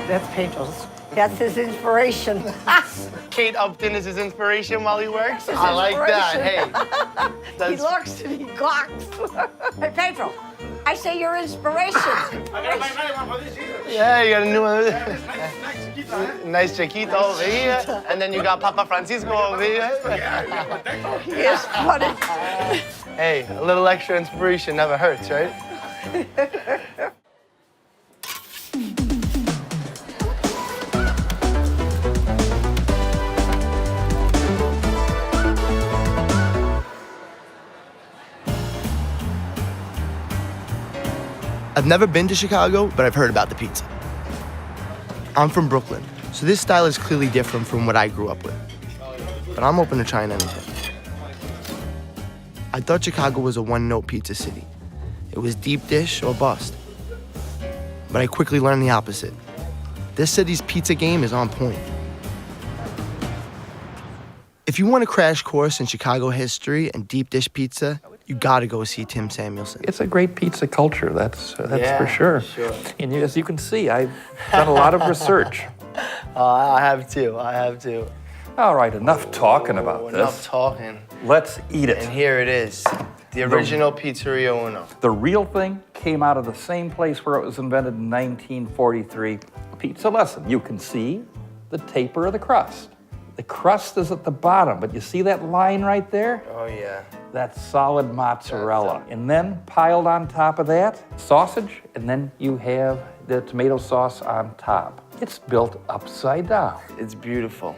That's Pedro's. That's his inspiration. Kate Upton is his inspiration while he works? His I like that, hey. He looks and he gawks. Hey, Pedro, I say your inspiration. Yeah, you got a new one. Nice Chiquito over here. And then you got Papa Francisco over here. He is funny. Hey, a little extra inspiration never hurts, right? I've never been to Chicago, but I've heard about the pizza. I'm from Brooklyn, so this style is clearly different from what I grew up with. But I'm open to trying anything. I thought Chicago was a one-note pizza city. It was deep dish or bust. But I quickly learned the opposite. This city's pizza game is on point. If you want a crash course in Chicago history and deep dish pizza, you gotta go see Tim Samuelson. It's a great pizza culture, that's for sure. And as you can see, I've done a lot of research. I have too. All right, enough talking about this. Enough talking. Let's eat it. And here it is, the original Pizzeria Uno. The real thing came out of the same place where it was invented in 1943. Pizza lesson. You can see the taper of the crust. The crust is at the bottom, but you see that line right there? Oh, yeah. That's solid mozzarella. And then piled on top of that, sausage, and then you have the tomato sauce on top. It's built upside down. It's beautiful.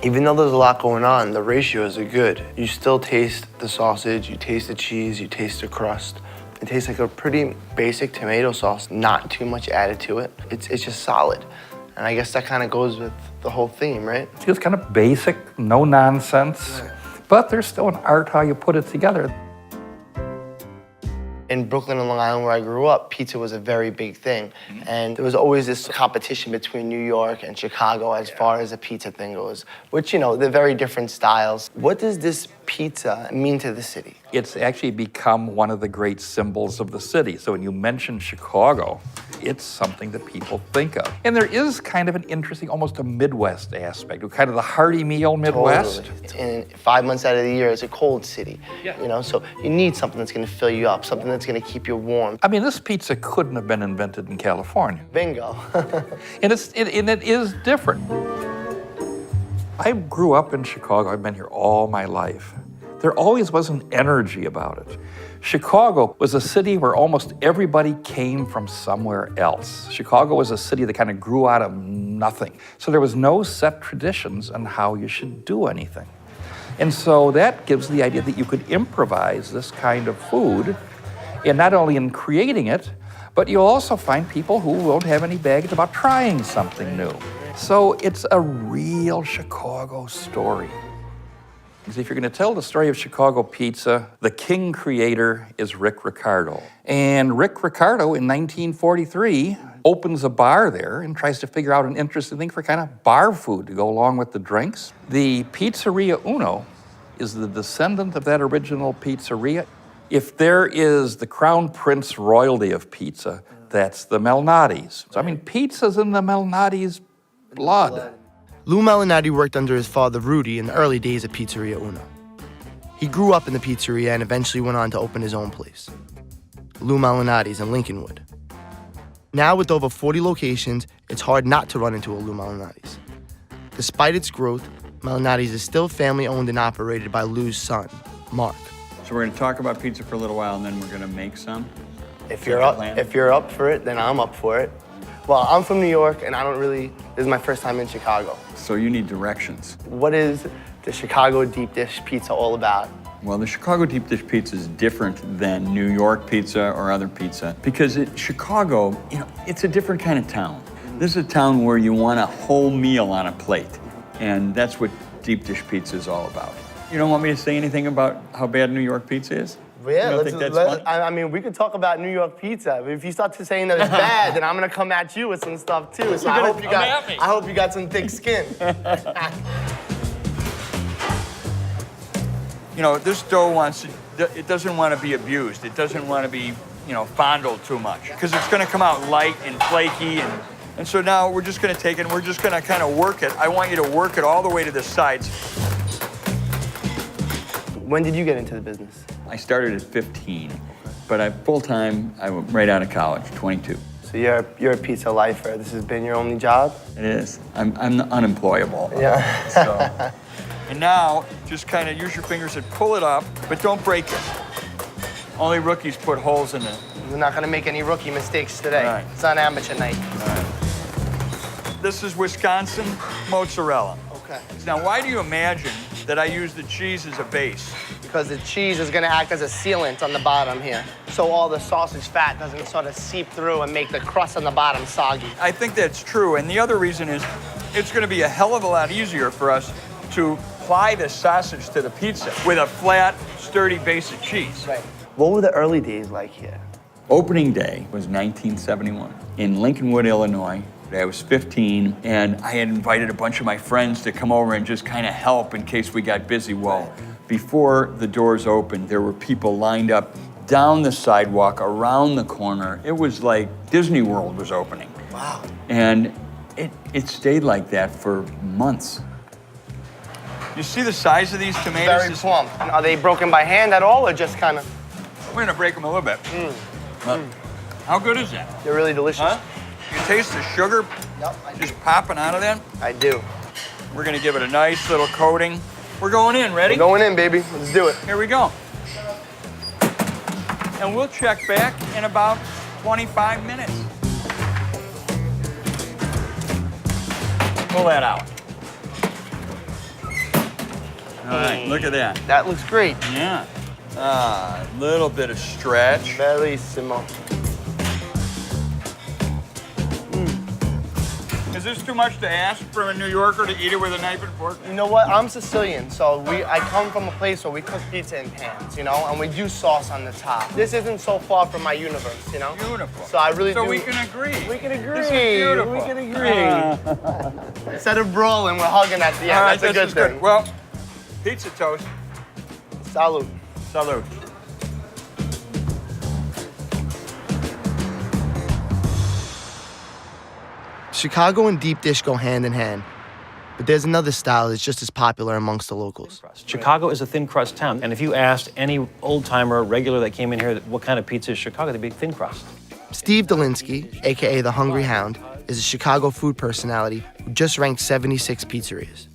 Even though there's a lot going on, the ratios are good. You still taste the sausage, you taste the cheese, you taste the crust. It tastes like a pretty basic tomato sauce, not too much added to it. It's just solid. And I guess that kind of goes with the whole theme, right? It's just kind of basic, no nonsense, but there's still an art how you put it together. In Brooklyn and Long Island, where I grew up, pizza was a very big thing. And there was always this competition between New York and Chicago as far as the pizza thing goes, which, you know, they're very different styles. What does this pizza mean to the city? It's actually become one of the great symbols of the city. So when you mention Chicago, it's something that people think of. And there is kind of an interesting, almost a Midwest aspect, kind of the hearty meal Midwest. Totally. And 5 months out of the year, it's a cold city, you know, so you need something that's gonna fill you up, something that's gonna keep you warm. I mean, this pizza couldn't have been invented in California. Bingo. And it is different. I grew up in Chicago. I've been here all my life. There always was an energy about it. Chicago was a city where almost everybody came from somewhere else. Chicago was a city that kind of grew out of nothing. So there was no set traditions on how you should do anything. And so that gives the idea that you could improvise this kind of food, and not only in creating it, but you'll also find people who won't have any baggage about trying something new. So it's a real Chicago story. Because if you're going to tell the story of Chicago pizza, the king creator is Rick Ricardo. And Rick Ricardo, in 1943, opens a bar there and tries to figure out an interesting thing for kind of bar food to go along with the drinks. The Pizzeria Uno is the descendant of that original pizzeria. If there is the crown prince royalty of pizza, that's the Malnati's. So, I mean, pizza's in the Malnati's blood. Lou Malnati worked under his father, Rudy, in the early days of Pizzeria Uno. He grew up in the pizzeria and eventually went on to open his own place, Lou Malnati's in Lincolnwood. Now, with over 40 locations, it's hard not to run into a Lou Malnati's. Despite its growth, Malnati's is still family-owned and operated by Lou's son, Mark. So we're gonna talk about pizza for a little while, and then we're gonna make some. If you're up for it, then I'm up for it. Well, I'm from New York, and this is my first time in Chicago. So you need directions. What is the Chicago deep dish pizza all about? Well, the Chicago deep dish pizza is different than New York pizza or other pizza because Chicago, you know, it's a different kind of town. This is a town where you want a whole meal on a plate, and that's what deep dish pizza is all about. You don't want me to say anything about how bad New York pizza is? Yeah, I mean, we could talk about New York pizza. If you start to saying that it's bad, then I'm gonna come at you with some stuff too. So I hope you got some thick skin. you know, this dough it doesn't want to be abused. It doesn't want to be, you know, fondled too much because it's going to come out light and flaky. And so now we're just going to take it and we're just going to kind of work it. I want you to work it all the way to the sides. When did you get into the business? I started at 15, but full-time, I went right out of college, 22. So you're a pizza lifer. This has been your only job? It is. I'm unemployable. Yeah. So. And now, just kind of use your fingers and pull it up, but don't break it. Only rookies put holes in it. We're not gonna make any rookie mistakes today. All right. It's on amateur night. All right. This is Wisconsin mozzarella. Okay. Now, why do you imagine that I use the cheese as a base? Because the cheese is gonna act as a sealant on the bottom here. So all the sausage fat doesn't sort of seep through and make the crust on the bottom soggy. I think that's true. And the other reason is it's gonna be a hell of a lot easier for us to apply the sausage to the pizza with a flat, sturdy base of cheese. Right. What were the early days like here? Opening day was 1971 in Lincolnwood, Illinois. I was 15, and I had invited a bunch of my friends to come over and just kind of help in case we got busy. Well, before the doors opened, there were people lined up down the sidewalk, around the corner. It was like Disney World was opening. Wow. And it stayed like that for months. You see the size of these tomatoes? Very plump. Are they broken by hand at all, or just kind of? We're gonna break them a little bit. How good is that? They're really delicious. Huh? You taste the sugar Yep, just popping out of that? I do. We're gonna give it a nice little coating. We're going in, ready? We're going in, baby. Let's do it. Here we go. And we'll check back in about 25 minutes. Pull that out. All right, look at that. That looks great. Yeah. A little bit of stretch. Bellissimo. Is this too much to ask from a New Yorker to eat it with a knife and fork? You know what? I'm Sicilian, so I come from a place where we cook pizza in pans, you know, and we do sauce on the top. This isn't so far from my universe, you know? Beautiful. So I really do. So we can agree. We can agree. This is beautiful. We can agree. Instead of brawling, we're hugging at the end. All right, That's a this good is thing. Well, pizza toast. Salud. Salute. Chicago and deep dish go hand in hand, but there's another style that's just as popular amongst the locals. Chicago is a thin crust town, and if you asked any old timer, regular that came in here, what kind of pizza is Chicago, they'd be thin crust. Steve Dolinsky, aka the Hungry Hound, is a Chicago food personality who just ranked 76 pizzerias.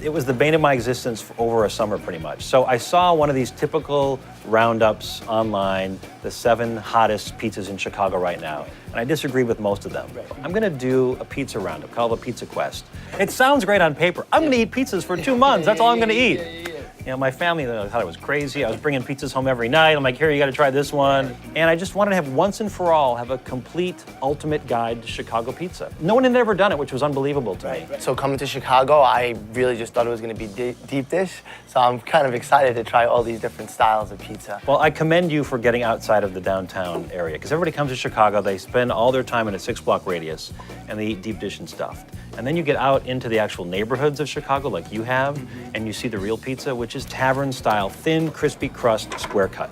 It was the bane of my existence for over a summer, pretty much. So I saw one of these typical roundups online, the 7 hottest pizzas in Chicago right now, and I disagree with most of them. I'm gonna do a pizza roundup called the Pizza Quest. It sounds great on paper. I'm gonna eat pizzas for 2 months. That's all I'm gonna eat. You know, my family thought I was crazy. I was bringing pizzas home every night. I'm like, here, you gotta try this one. And I just wanted to have once and for all, have a complete, ultimate guide to Chicago pizza. No one had ever done it, which was unbelievable to me. So coming to Chicago, I really just thought it was gonna be deep dish, so I'm kind of excited to try all these different styles of pizza. Well, I commend you for getting outside of the downtown area, because everybody comes to Chicago, they spend all their time in a 6-block radius, and they eat deep dish and stuffed. And then you get out into the actual neighborhoods of Chicago, like you have, and you see the real pizza, which is tavern-style, thin, crispy crust, square cut.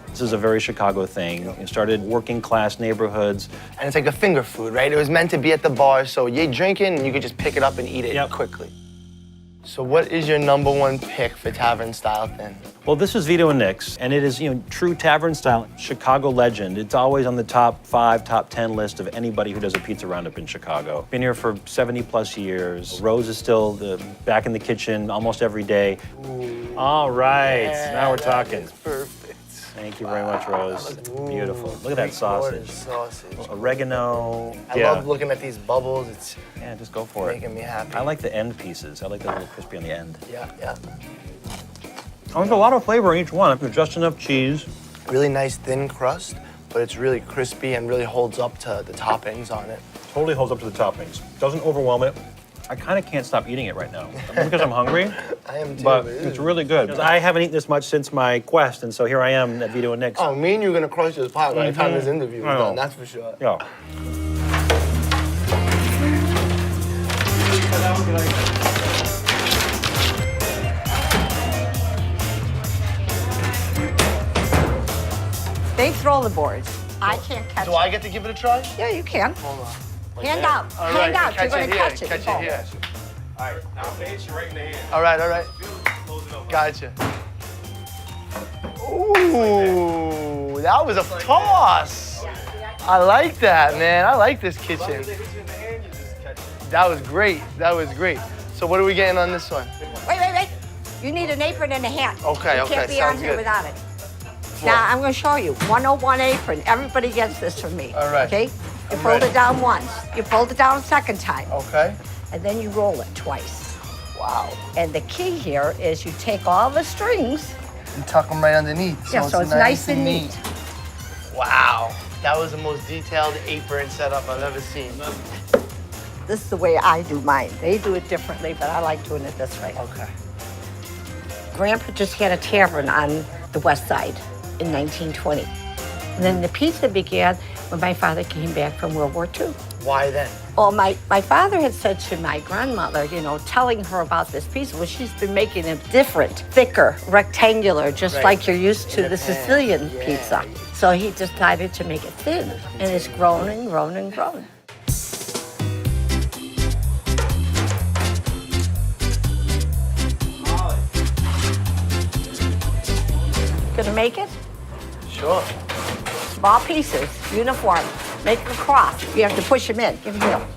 This is a very Chicago thing. It started working-class neighborhoods. And it's like a finger food, right? It was meant to be at the bar, so you're drinking, and you could just pick it up and eat it quickly. So what is your #1 pick for tavern-style thin? Well, this is Vito and Nick's, and it is, you know, true tavern style, Chicago legend. It's always on the top 5, top 10 list of anybody who does a pizza roundup in Chicago. Been here for 70+ years. Rose is still back in the kitchen almost every day. Ooh. All right, now we're talking. Perfect. Thank you very much, Rose. Beautiful. Look at that sausage. Sausage. Oregano. I love looking at these bubbles. It's just go for it. Making me happy. I like the end pieces. I like the little crispy on the end. Yeah, yeah. There's a lot of flavor in each one. There's just enough cheese. Really nice thin crust, but it's really crispy and really holds up to the toppings on it. Totally holds up to the toppings. Doesn't overwhelm it. I kind of can't stop eating it right now. Because I'm hungry. I am too. But it's really good. I haven't eaten this much since my quest, and so here I am at Vito and Nick's. Oh, me and you are gonna crush this pot by the time this interview is done, that's for sure. Yeah. They throw the boards. I can't catch Do it. I get to give it a try? Yeah, you can. Hold on. Hand out. All Hand right, out. You're going to catch it. Catch Oh. it here. All right, now face right in the hand. All right. Close it up. Gotcha. Ooh, that was a toss. I like that, man. I like this kitchen. If it's in the hand, you just catch it. That was great. That was great. So what are we getting on this one? Wait. You need an apron and a hat. Okay, You can't be sounds on here good. without it. Now, I'm going to show you. 101 apron. Everybody gets this from me. All right. Okay? You I'm fold ready. it down once. You fold it down a second time. Okay. And then you roll it twice. Wow. And the key here is you take all the strings. You tuck them right underneath. Yeah, so it's nice and neat. Wow. That was the most detailed apron setup I've ever seen. This is the way I do mine. They do it differently, but I like doing it this way. Okay. Grandpa just had a tavern on the west side in 1920. And then the pizza began when my father came back from World War II. Why then? Well, my father had said to my grandmother, telling her about this pizza, well, she's been making it different, thicker, rectangular, just Right. like you're used to In the the pan. Sicilian Yeah, pizza. yeah. So he decided to make it thin, and it's grown and grown and grown. Gonna make it? Sure. Small pieces, uniform. Make a cross. You have to push them in. Give them here.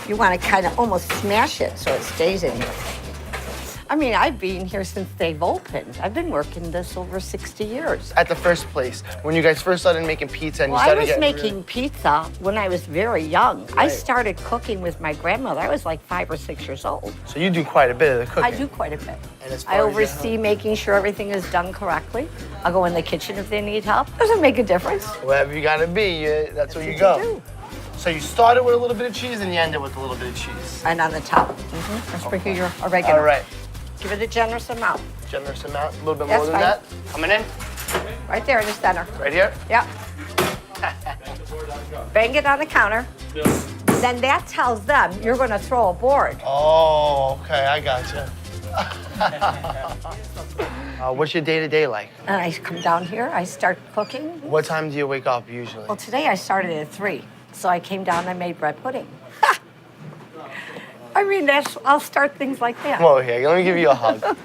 You want to kind of almost smash it so it stays in here. I mean, I've been here since they've opened. I've been working this over 60 years. At the first place, when you guys first started making pizza and Well, you I started was getting making pizza when I was very young. I Right. started cooking with my grandmother. I was like 5 or 6 years old. So you do quite a bit of the cooking. I do quite a bit. And as far I as oversee making sure everything is done correctly. I'll go in the kitchen if they need help. Doesn't make a difference. Wherever you gotta be, that's where you what go. you do. So you started with a little bit of cheese and you ended with a little bit of cheese. And on the top, sprinkle your oregano. All right. Give it a generous amount. Generous amount, a little bit That's more than fine. that. Coming in, Right there in the center. right here. Yep. Bang it on the counter. Then that tells them you're going to throw a board. Oh, okay, I gotcha. What's your day-to-day like? And I come down here, I start cooking. What time do you wake up usually? Well, today I started at 3. So I came down and made bread pudding. I mean, I'll start things like that. Whoa, here, let me give you a hug.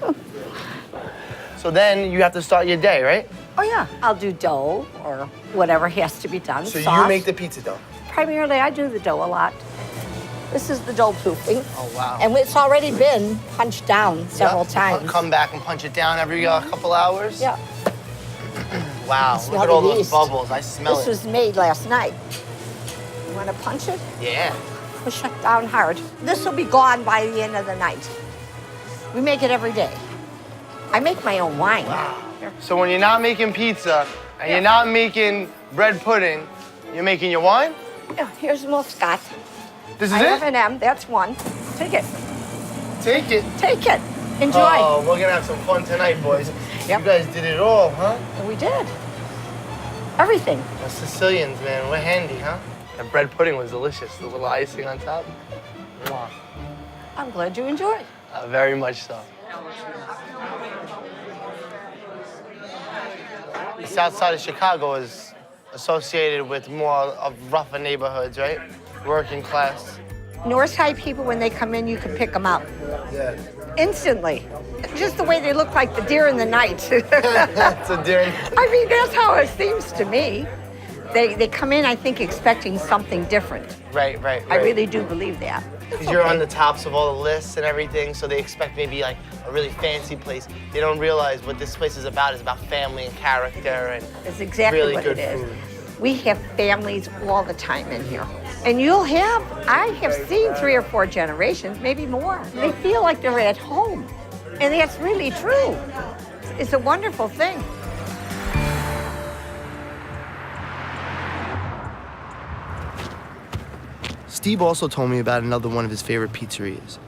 So then you have to start your day, right? Oh, yeah. I'll do dough or whatever has to be done. So Sauce. you make the pizza dough. Primarily, I do the dough a lot. This is the dough proofing. Oh, wow. And it's already been punched down several Yep. times. Come back and punch it down every couple hours? Yeah. Wow, Smell look at all the those yeast. bubbles. I smell This it. was made last night. You want to punch it? Yeah. Push it down hard. This will be gone by the end of the night. We make it every day. I make my own wine. Here. So when you're not making pizza and you're not making bread pudding, you're making your wine? Yeah, here's Muscat. This is I have it? an M. That's one. Take it. Take it. Take it. Enjoy. Oh, we're gonna have some fun tonight, boys. Yep. You guys did it all, huh? And we did. Everything. The Sicilians, man, we're handy, huh? The bread pudding was delicious. The little icing on top. Mwah. I'm glad you enjoyed. Very much so. The south side of Chicago is associated with more of rougher neighborhoods, right? Working class. North Side people, when they come in, you can pick them out Yeah. instantly. Just the way they look like the deer in the night. That's a deer. I mean, that's how it seems to me. They come in, I think, expecting something different. Right. I really do believe that. It's Because you're okay. on the tops of all the lists and everything, so they expect maybe like a really fancy place. They don't realize what this place is about family and character and It's exactly really what good it is. food. We have families all the time in here. And I have seen 3 or 4 generations, maybe more. They feel like they're at home. And that's really true. It's a wonderful thing. Steve also told me about another one of his favorite pizzerias,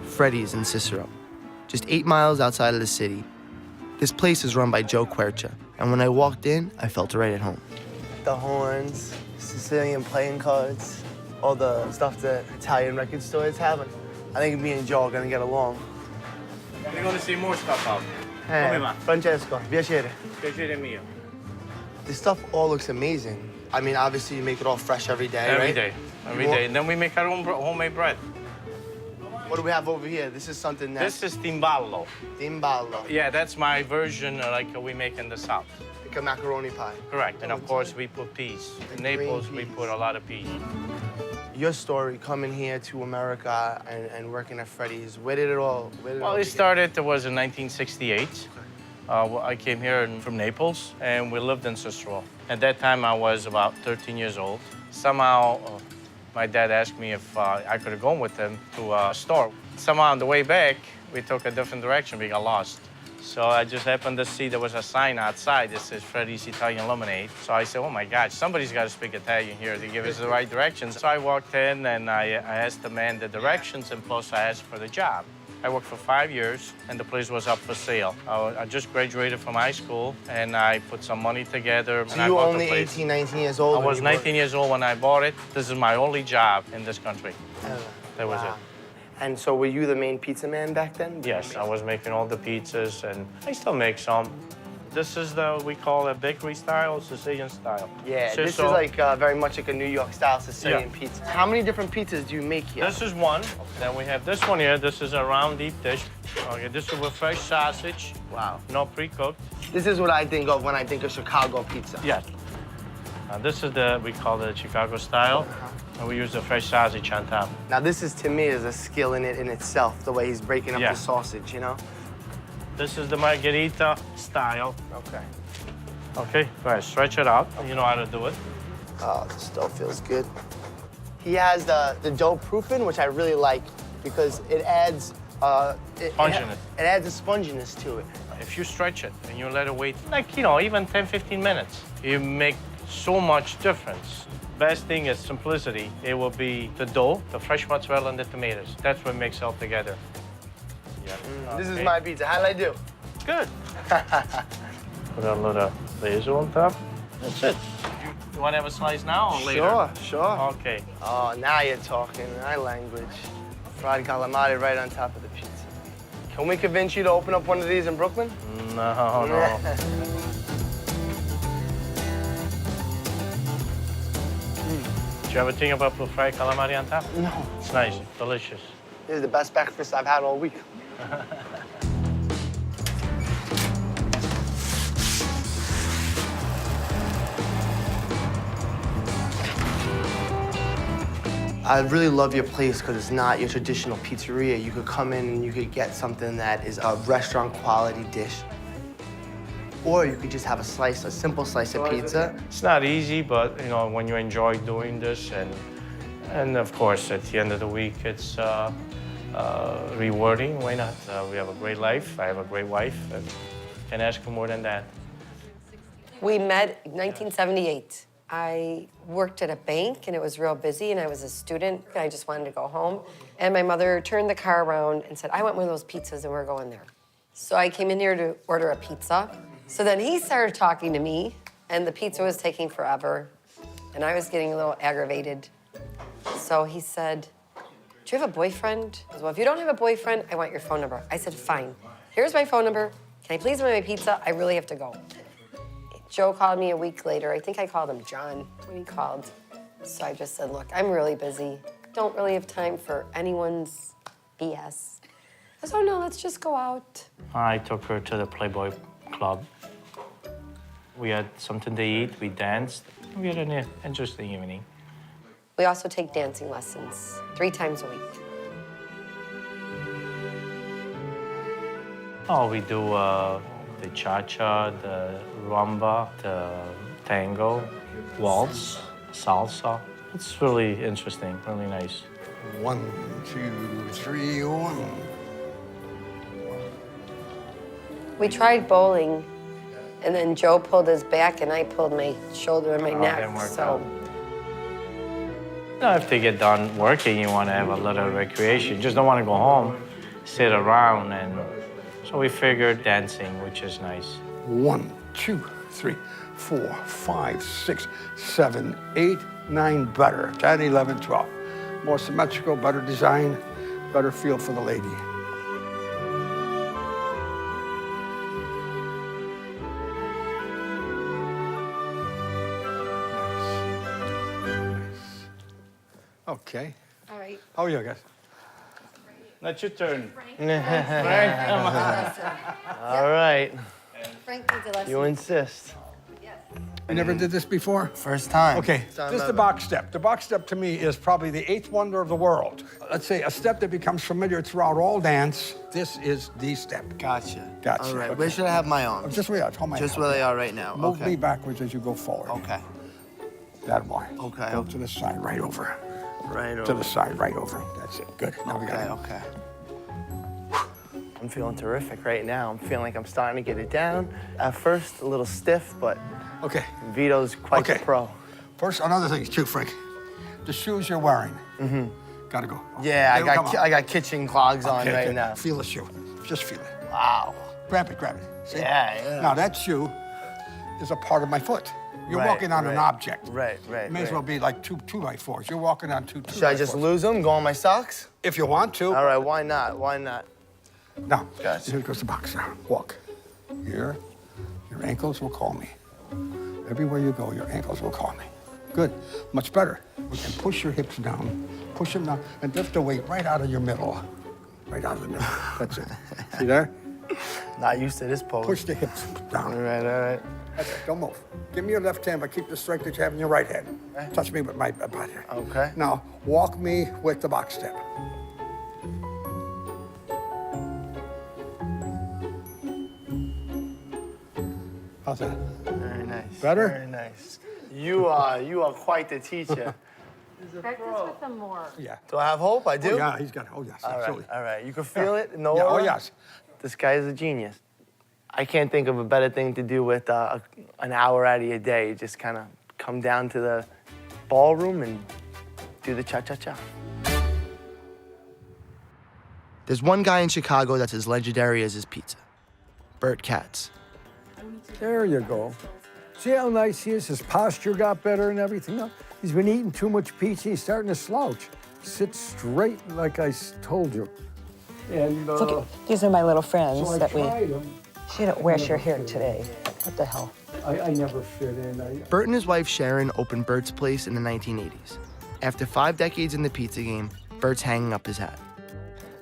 Freddy's in Cicero, just 8 miles outside of the city. This place is run by Joe Quercia, and when I walked in, I felt right at home. The horns, Sicilian playing cards, all the stuff that Italian record stores have. I think me and Joe are gonna get along. We're going to see more stuff out. Hey, Come on. Francesco, piacere. Piacere mio. This stuff all looks amazing. I mean, obviously you make it all fresh every day, Every right? day. Every day. And then we make our own homemade bread. What do we have over here? This is something that's This is timballo. timballo, Yeah, that's my version like we make in the South. like a macaroni pie. Correct. And of course, we put peas. In Naples, we peas. put a lot of peas. Your story coming here to America and working at Freddy's, where did it all Well, it started, it was in 1968. I came here from Naples, and we lived in Cicero. At that time, I was about 13 years old. Somehow, my dad asked me if I could go with him to a store. Somehow, on the way back, we took a different direction. We got lost. So I just happened to see there was a sign outside that says Freddy's Italian Lemonade. So I said, oh my gosh, somebody's got to speak Italian here to give us the right directions. So I walked in and I asked the man the directions, and plus I asked for the job. I worked for 5 years and the place was up for sale. I just graduated from high school and I put some money together. So and I you were bought the only place. 18, 19 years old? I when was you 19 years old when I bought it. This is my only job in this country. That was it. And so were you the main pizza man back then? Yes, I was making all the pizzas, and I still make some. This is we call it bakery style, Sicilian style. Yeah, this is So- like very much like a New York style Sicilian Yeah. pizza. How many different pizzas do you make here? This is one. Then we have this one here. This is a round deep dish. Okay, this is with fresh sausage. Wow. No pre-cooked. This is what I think of when I think of Chicago pizza. Yes. This is we call it Chicago style. And we use the fresh sausage on top. Now this is, to me, is a skill in it in itself, the way he's breaking up Yeah. the sausage, you know? This is the margherita style. Okay. Okay, go ahead, stretch it out. You know how to do it. Oh, this still feels good. He has the dough proofing, which I really like because it adds Sponginess. It adds a sponginess to it. If you stretch it and you let it wait, like, even 10, 15 minutes, you make so much difference. Best thing is simplicity. It will be the dough, the fresh mozzarella, and the tomatoes. That's what makes it all together. Yeah. This is Okay. my pizza. How'd I do? Good. Put a little basil on top. That's it. You want to have a slice now or later? Sure, sure. Okay. Oh, now you're talking my language. Fried calamari right on top of the pizza. Can we convince you to open up one of these in Brooklyn? No, no. Did you ever think about put fried calamari on top? No. It's nice, delicious. This is the best breakfast I've had all week. I really love your place because it's not your traditional pizzeria. You could come in and you could get something that is a restaurant quality dish. Or you could just have a simple slice of pizza. It's not easy, but when you enjoy doing this, and of course at the end of the week it's rewarding. Why not? We have a great life. I have a great wife. And can't ask for more than that. We met in 1978. I worked at a bank and it was real busy and I was a student and I just wanted to go home. And my mother turned the car around and said, I want one of those pizzas and we're going there. So I came in here to order a pizza. So then he started talking to me and the pizza was taking forever and I was getting a little aggravated. So he said, do you have a boyfriend? I said, well, if you don't have a boyfriend, I want your phone number. I said, fine. Here's my phone number. Can I please have my pizza? I really have to go. Joe called me a week later. I think I called him John when he called. So I just said, look, I'm really busy. Don't really have time for anyone's BS. I said, oh no, let's just go out. I took her to the Playboy Club. We had something to eat, we danced. We had an interesting evening. We also take dancing lessons 3 times a week. Oh, we do the cha-cha, the rumba, the tango, waltz, salsa. It's really interesting, really nice. 1, 2, 3, 1. We tried bowling, and then Joe pulled his back, and I pulled my shoulder and my Oh, neck. didn't work So out. If they get done working, you want to have a little recreation. You just don't want to go home, sit around, and so we figured dancing, which is nice. 1, 2, 3, 4, 5, 6, 7, 8, 9, better. 10, 11, 12. More symmetrical, better design, better feel for the lady. Okay. All right. How are you guys? Not your turn. All right. Frank needs a lesson. You insist. You never did this before? First time. Okay, First time this is the ever. box step. The box step to me is probably the eighth wonder of the world. Let's say a step that becomes familiar throughout all dance. This is the step. Gotcha. Gotcha. All right. Okay. Where should I have my arms? Just where you are. Hold my Just hand. where they are right now. Move okay. me backwards as you go forward. Okay. That way. Okay. Go to the side, right over. Right over. To the side, right over. That's it. Good. Now we got it. Okay. I'm feeling terrific right now. I'm feeling like I'm starting to get it down. At first, a little stiff, but Okay. Vito's quite the Okay. pro. First, another thing too, Frank. The shoes you're wearing. Mm-hmm. Gotta go. Yeah, They don't come I out. got kitchen clogs on Okay, right good. now. Feel the shoe. Just feel it. Wow. Grab it, grab it. See? Yeah. Now that shoe is a part of my foot. You're Right, walking on an right. object. Right. May as well be like two by fours. You're walking on two Should I just lose them? Go on my socks? If you want to. All right. Why not? Why not? Now, Gotcha. here goes the box now. Walk. Here. Your ankles will call me. Everywhere you go, your ankles will call me. Good. Much better. We can push your hips down, push them down, and lift the weight right out of your middle. Right out of the middle. That's it. See there? Not used to this pose. Push the hips down. All right. That's it. Don't move. Give me your left hand, but keep the strength that you have in your right hand. Touch me with my body. Okay. Now, walk me with the box step. How's that? Very nice. Better? Very nice. You are quite the teacher. Practice with them more. Yeah. Do I have hope? I do? Oh, yeah, he's got it. Oh, yes, All absolutely. right. All right. You can feel it in the Yeah, oh, aura? yes. This guy is a genius. I can't think of a better thing to do with an hour out of your day. Just kind of come down to the ballroom and do the cha-cha-cha. There's one guy in Chicago that's as legendary as his pizza. Bert Katz. There you go. See how nice he is? His posture got better and everything. No, he's been eating too much pizza. He's starting to slouch. Sit straight like I told you. And Look, these are my little friends so I that we. tried them. She didn't wear your hair today. What the hell? I never fit in. Bert and his wife Sharon opened Bert's Place in the 1980s. After 5 decades in the pizza game, Bert's hanging up his hat.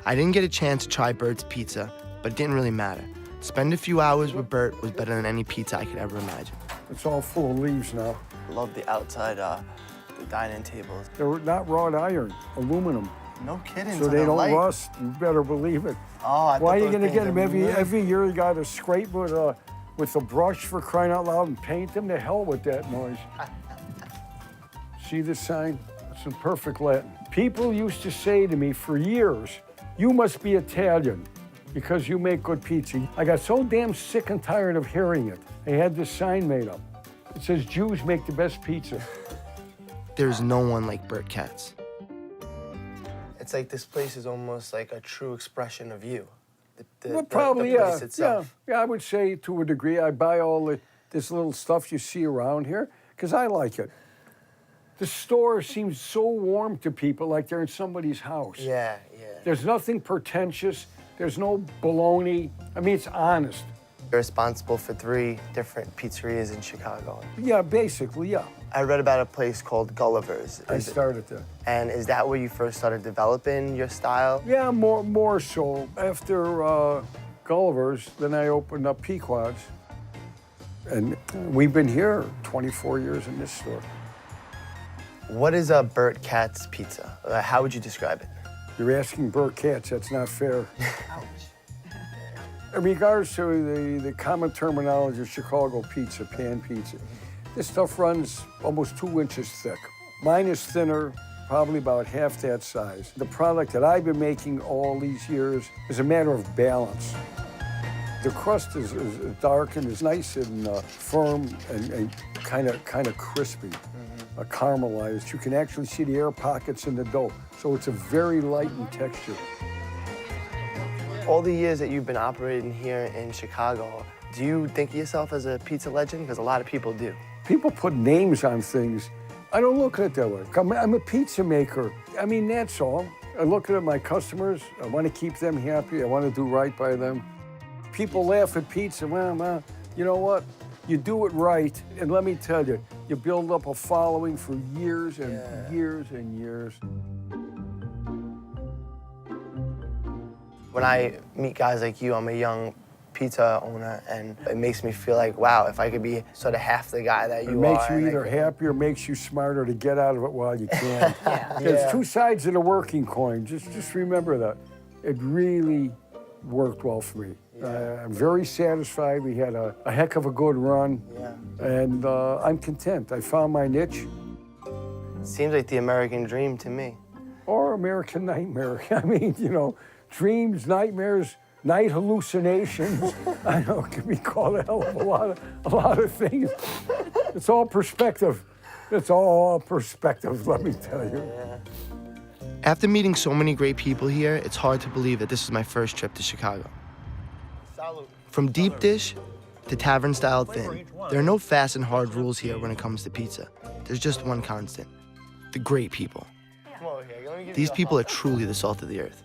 I didn't get a chance to try Bert's pizza, but it didn't really matter. Spend a few hours with Bert was better than any pizza I could ever imagine. It's all full of leaves now. Love the outside, the dining tables. They're not wrought iron, aluminum. No kidding. So they don't rust. You better believe it. Oh, I Why are you thought gonna those get things them are every really- every year? You gotta scrape with a brush for crying out loud and paint them. To hell with that noise. See this sign? It's in perfect Latin. People used to say to me for years, "You must be Italian because you make good pizza." I got so damn sick and tired of hearing it. I had this sign made up. It says, "Jews make the best pizza." There's no one like Bert Katz. It's like this place is almost like a true expression of you. Well, probably, the place itself. Yeah, I would say to a degree. I buy all this little stuff you see around here because I like it. The store seems so warm to people, like they're in somebody's house. Yeah. There's nothing pretentious. There's no baloney. I mean, it's honest. You're responsible for 3 different pizzerias in Chicago. Yeah, basically, yeah. I read about a place called Gulliver's. I started there. And is that where you first started developing your style? Yeah, more so. After Gulliver's, then I opened up Pequod's. And we've been here 24 years in this store. What is a Bert Katz pizza? How would you describe it? You're asking Bert Katz, that's not fair. In regards to the common terminology of Chicago pizza, pan pizza, this stuff runs almost 2 inches thick. Mine is thinner, probably about half that size. The product that I've been making all these years is a matter of balance. The crust is dark and is nice and firm and kind of crispy, caramelized. You can actually see the air pockets in the dough, so it's a very light in texture. All the years that you've been operating here in Chicago, do you think of yourself as a pizza legend? Because a lot of people do. People put names on things. I don't look at it that way. I'm a pizza maker. I mean, that's all. I look at my customers. I want to keep them happy. I want to do right by them. People laugh at pizza. Well, you know what? You do it right, and let me tell you, you build up a following for years and years and years. When I meet guys like you, I'm a young pizza owner, and it makes me feel like, wow, if I could be sort of half the guy that you are. It makes you either happier, makes you smarter to get out of it while you can. There's two sides of the working coin. Just remember that. It really worked well for me. I'm very satisfied. We had a heck of a good run, and I'm content. I found my niche. Seems like the American dream to me. Or American nightmare. I mean, you know, dreams, nightmares, night hallucinations. I know it can be called a hell of a lot of things. It's all perspective. It's all perspective, let me tell you. After meeting so many great people here, it's hard to believe that this is my first trip to Chicago. From deep dish to tavern-style thin, there are no fast and hard rules here when it comes to pizza. There's just one constant: the great people. These people are truly the salt of the earth.